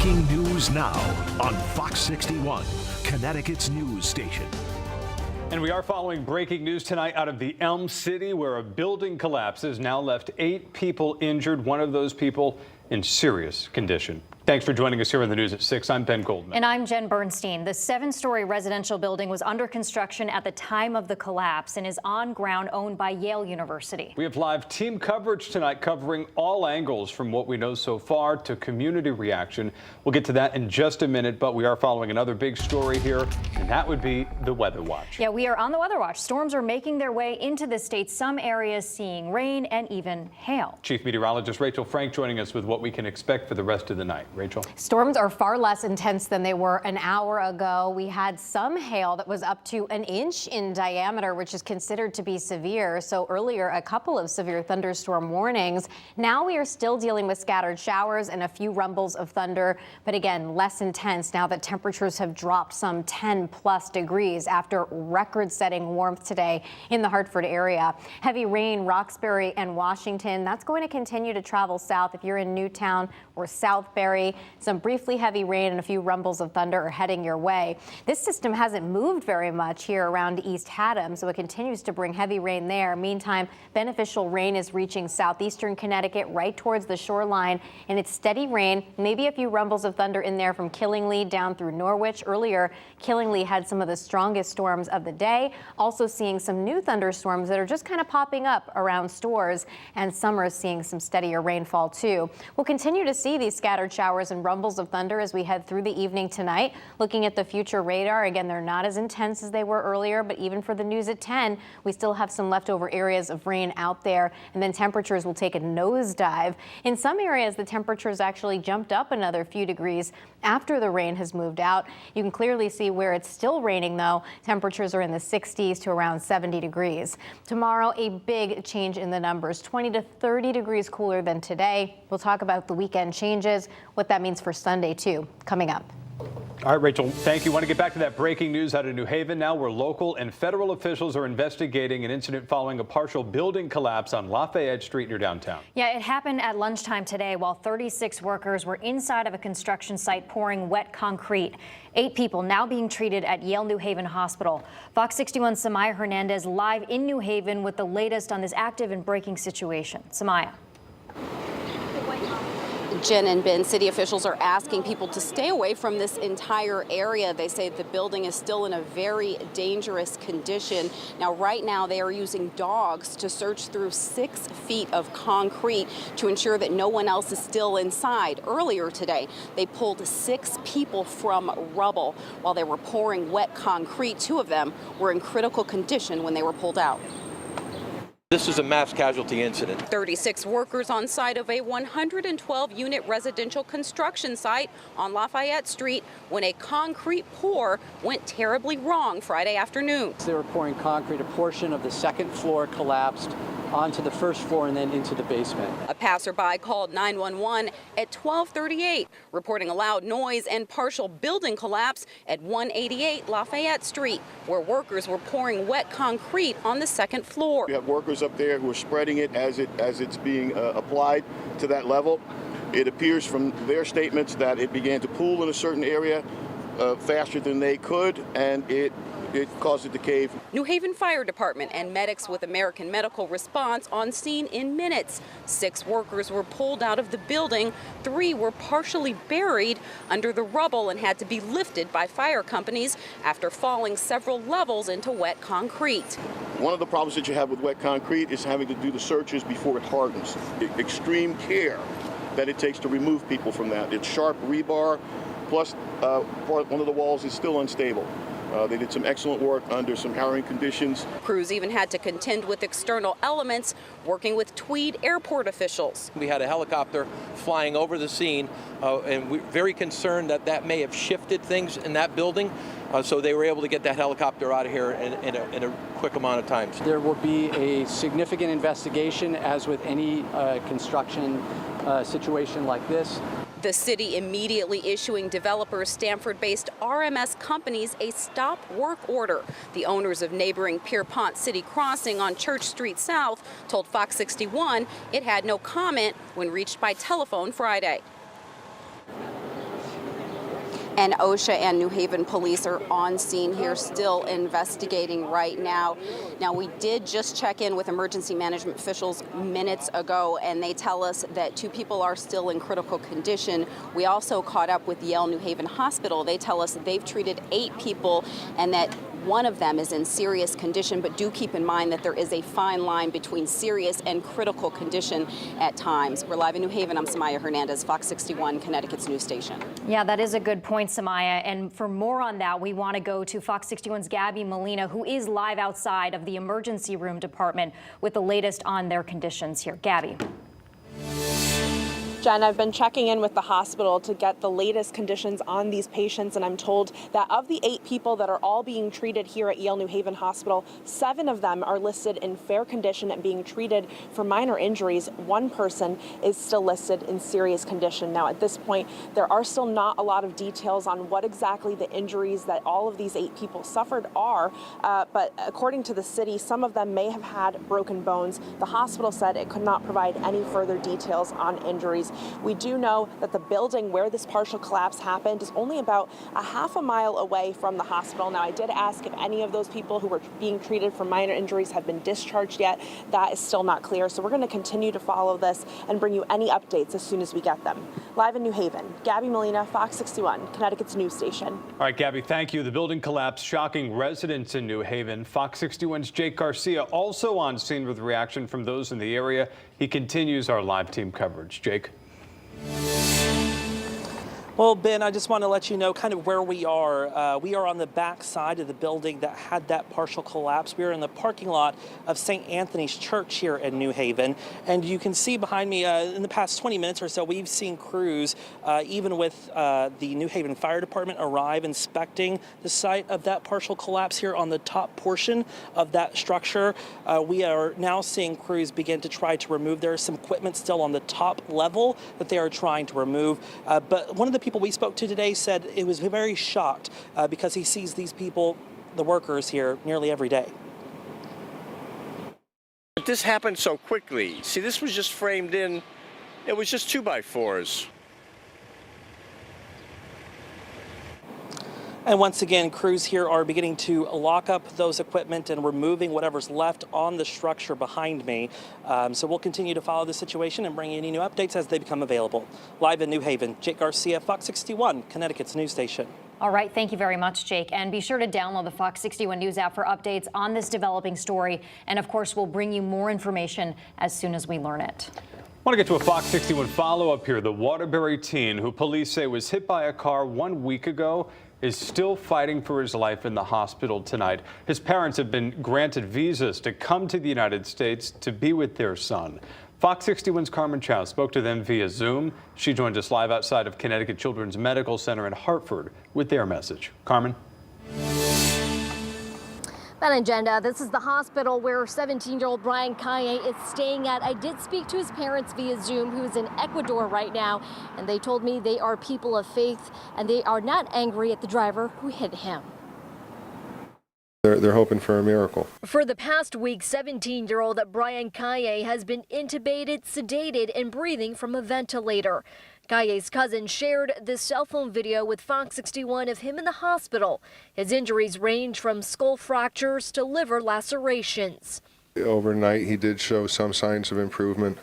Breaking news now on Fox 61, Connecticut's news station. And we are following breaking news tonight out of the Elm City, where a building collapses now left 8 people injured, one of those people in serious condition. Thanks for joining us here on the news at 6. I'm Ben Goldman. And I'm Jen Bernstein. The 7-story residential building was under construction at the time of the collapse and is on ground owned by Yale University. We have live team coverage tonight covering all angles from what we know so far to community reaction. We'll get to that in just a minute, but we are following another big story here, and that would be the weather watch. Yeah, we are on the weather watch. Storms are making their way into the state, some areas seeing rain and even hail. Chief Meteorologist Rachel Frank joining us with what we can expect for the rest of the night. Rachel? Storms are far less intense than they were an hour ago. We had some hail that was up to an inch in diameter, which is considered to be severe. So earlier, a couple of severe thunderstorm warnings. Now we are still dealing with scattered showers and a few rumbles of thunder, but again, less intense now that temperatures have dropped some 10+ degrees after record-setting warmth today in the Hartford area. Heavy rain, Roxbury and Washington, that's going to continue to travel south if you're in Newtown or Southbury. Some briefly heavy rain and a few rumbles of thunder are heading your way. This system hasn't moved very much here around East Haddam, so it continues to bring heavy rain there. Meantime, beneficial rain is reaching southeastern Connecticut right towards the shoreline, and it's steady rain, maybe a few rumbles of thunder in there from Killingly down through Norwich. Earlier, Killingly had some of the strongest storms of the day. Also seeing some new thunderstorms that are just kind of popping up around stores, and some are seeing some steadier rainfall too. We'll continue to see these scattered showers and rumbles of thunder as we head through the evening tonight. Looking at the future radar, again, they're not as intense as they were earlier, but even for the news at 10, we still have some leftover areas of rain out there, and then temperatures will take a nosedive. In some areas, the temperatures actually jumped up another few degrees after the rain has moved out. You can clearly see where it's still raining, though. Temperatures are in the 60s to around 70 degrees. Tomorrow, a big change in the numbers, 20 to 30 degrees cooler than today. We'll talk about the weekend changes, what that means for Sunday, too, coming up. All right, Rachel, thank you. Want to get back to that breaking news out of New Haven now, where local and federal officials are investigating an incident following a partial building collapse on Lafayette Street near downtown. Yeah, it happened at lunchtime today while 36 workers were inside of a construction site pouring wet concrete. 8 people now being treated at Yale New Haven Hospital. Fox 61's Samaya Hernandez live in New Haven with the latest on this active and breaking situation. Samaya. Jen and Ben, city officials are asking people to stay away from this entire area. They say the building is still in a very dangerous condition. Now, right now, they are using dogs to search through 6 feet of concrete to ensure that no one else is still inside. Earlier today, they pulled 6 people from rubble while they were pouring wet concrete. 2 of them were in critical condition when they were pulled out. This is a mass casualty incident. 36 workers on site of a 112-unit residential construction site on Lafayette Street when a concrete pour went terribly wrong Friday afternoon. They were pouring concrete. A portion of the second floor collapsed onto the first floor and then into the basement. A passerby called 911 at 12:38, reporting a loud noise and partial building collapse at 188 Lafayette Street, where workers were pouring wet concrete on the second floor. We have workers up there who are spreading it as it's being applied to that level. It appears from their statements that it began to pool in a certain area faster than they could, and it caused it to cave. New Haven Fire Department and medics with American Medical Response on scene in minutes. 6 workers were pulled out of the building. 3 were partially buried under the rubble and had to be lifted by fire companies after falling several levels into wet concrete. One of the problems that you have with wet concrete is having to do the searches before it hardens. Extreme care that it takes to remove people from that. It's sharp rebar, plus one of the walls is still unstable. They did some excellent work under some harrowing conditions. Crews even had to contend with external elements, working with Tweed Airport officials. We had a helicopter flying over the scene, and we're very concerned that that may have shifted things in that building. So they were able to get that helicopter out of here in a quick amount of time. There will be a significant investigation, as with any construction situation like this. The city immediately issuing developers Stamford-based RMS companies a stop work order. The owners of neighboring Pierpont City Crossing on Church Street South told Fox 61 it had no comment when reached by telephone Friday. And OSHA and New Haven police are on scene here, still investigating right now. Now, we did just check in with emergency management officials minutes ago, and they tell us that 2 people are still in critical condition. We also caught up with Yale New Haven Hospital. They tell us they've treated 8 people and that 1 of them is in serious condition, but do keep in mind that there is a fine line between serious and critical condition at times. We're live in New Haven. I'm Samaya Hernandez, Fox 61, Connecticut's news station. Yeah, that is a good point, Samaya. And for more on that, we want to go to Fox 61's Gabby Molina, who is live outside of the emergency room department with the latest on their conditions here. Gabby. Jen, I've been checking in with the hospital to get the latest conditions on these patients, and I'm told that of the 8 people that are all being treated here at Yale New Haven Hospital, 7 of them are listed in fair condition and being treated for minor injuries. 1 person is still listed in serious condition. Now, at this point, there are still not a lot of details on what exactly the injuries that all of these 8 people suffered are, but according to the city, some of them may have had broken bones. The hospital said it could not provide any further details on injuries. We do know that the building where this partial collapse happened is only about a half a mile away from the hospital. Now, I did ask if any of those people who were being treated for minor injuries have been discharged yet. That is still not clear. So we're going to continue to follow this and bring you any updates as soon as we get them. Live in New Haven, Gabby Molina, Fox 61, Connecticut's news station. All right, Gabby, thank you. The building collapse shocking residents in New Haven. Fox 61's Jake Garcia also on scene with reaction from those in the area. He continues our live team coverage. Jake. Well, Ben, I just want to let you know kind of where we are. We are on the back side of the building that had that partial collapse. We are in the parking lot of St. Anthony's Church here in New Haven. And you can see behind me in the past 20 minutes or so, we've seen crews, even with the New Haven Fire Department, arrive inspecting the site of that partial collapse here on the top portion of that structure. We are now seeing crews begin to try to remove. There is some equipment still on the top level that they are trying to remove. But one of the people we spoke to today said it was very shocked because he sees these people, the workers here, nearly every day. But this happened so quickly. See, this was just framed in, it was just 2x4s. And once again, crews here are beginning to lock up those equipment and removing whatever's left on the structure behind me. So we'll continue to follow the situation and bring you any new updates as they become available. Live in New Haven, Jake Garcia, Fox 61, Connecticut's news station. All right, thank you very much, Jake. And be sure to download the Fox 61 News app for updates on this developing story. And of course, we'll bring you more information as soon as we learn it. I want to get to a Fox 61 follow-up here. The Waterbury teen, who police say was hit by a car 1 week ago, is still fighting for his life in the hospital tonight. His parents have been granted visas to come to the United States to be with their son. Fox 61's Carmen Chow spoke to them via Zoom. She joined us live outside of Connecticut Children's Medical Center in Hartford with their message. Carmen. That agenda. This is the hospital where 17-year-old Brian Kaye is staying at. I did speak to his parents via Zoom, who's in Ecuador right now, and they told me they are people of faith and they are not angry at the driver who hit him. They're hoping for a miracle. For the past week, 17-year-old Brian Kaye has been intubated, sedated, and breathing from a ventilator. Kaye's cousin shared this cell phone video with Fox 61 of him in the hospital. His injuries range from skull fractures to liver lacerations. Overnight, he did show some signs of improvement.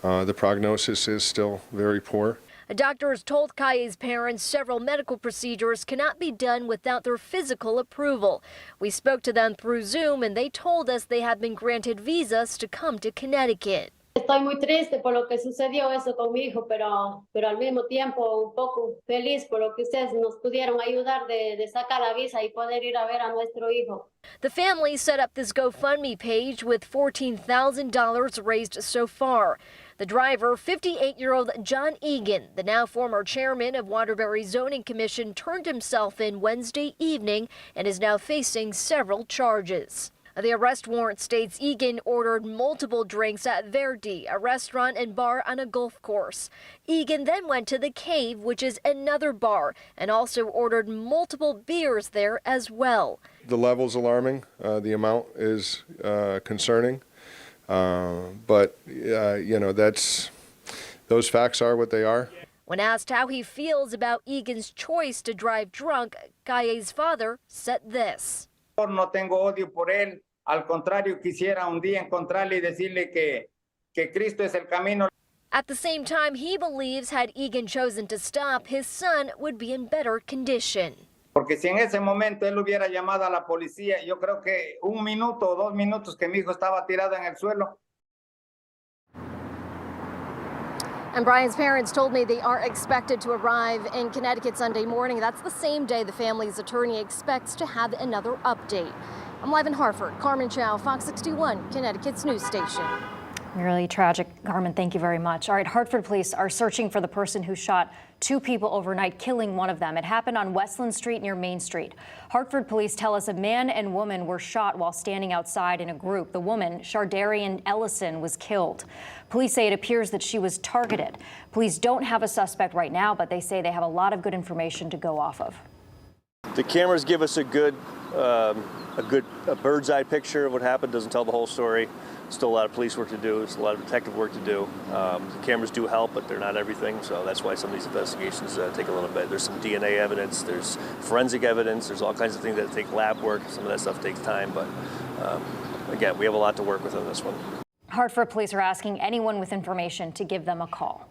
The prognosis is still very poor. Doctors told Kaye's parents several medical procedures cannot be done without their physical approval. We spoke to them through Zoom, and they told us they have been granted visas to come to Connecticut. Estoy muy triste por lo que sucedió eso con mi hijo, pero al mismo tiempo un poco feliz por lo que ustedes nos pudieron ayudar de sacar la visa y poder ir a ver a nuestro hijo. The family set up this GoFundMe page with $14,000 raised so far. The driver, 58-year-old John Egan, the now former chairman of Waterbury Zoning Commission, turned himself in Wednesday evening and is now facing several charges. The arrest warrant states Egan ordered multiple drinks at Verdi, a restaurant and bar on a golf course. Egan then went to the Cave, which is another bar, and also ordered multiple beers there as well. The level's alarming. The amount is concerning. But you know, those facts are what they are. When asked how he feels about Egan's choice to drive drunk, Calle's father said this. No tengo odio por él. Al contrario, quisiera un día encontrarle y decirle que Cristo es el camino. At the same time, he believes had Egan chosen to stop, his son would be in better condition. Porque si en ese momento él hubiera llamado a la policía, yo creo que 1 minuto o 2 minutos que mi hijo estaba tirado en el suelo. And Brian's parents told me they are expected to arrive in Connecticut Sunday morning. That's the same day the family's attorney expects to have another update. I'm live in Hartford. Carmen Chow, Fox 61, Connecticut's news station. Really tragic. Carmen, thank you very much. All right, Hartford police are searching for the person who shot 2 people overnight, killing one of them. It happened on Westland Street near Main Street. Hartford police tell us a man and woman were shot while standing outside in a group. The woman, Shardarian Ellison, was killed. Police say it appears that she was targeted. Police don't have a suspect right now, but they say they have a lot of good information to go off of. The cameras give us a good bird's eye picture of what happened. Doesn't tell the whole story. Still a lot of police work to do. There's a lot of detective work to do. The cameras do help, but they're not everything. So that's why some of these investigations take a little bit. There's some DNA evidence. There's forensic evidence. There's all kinds of things that take lab work. Some of that stuff takes time, but again, we have a lot to work with on this one. Hartford police are asking anyone with information to give them a call.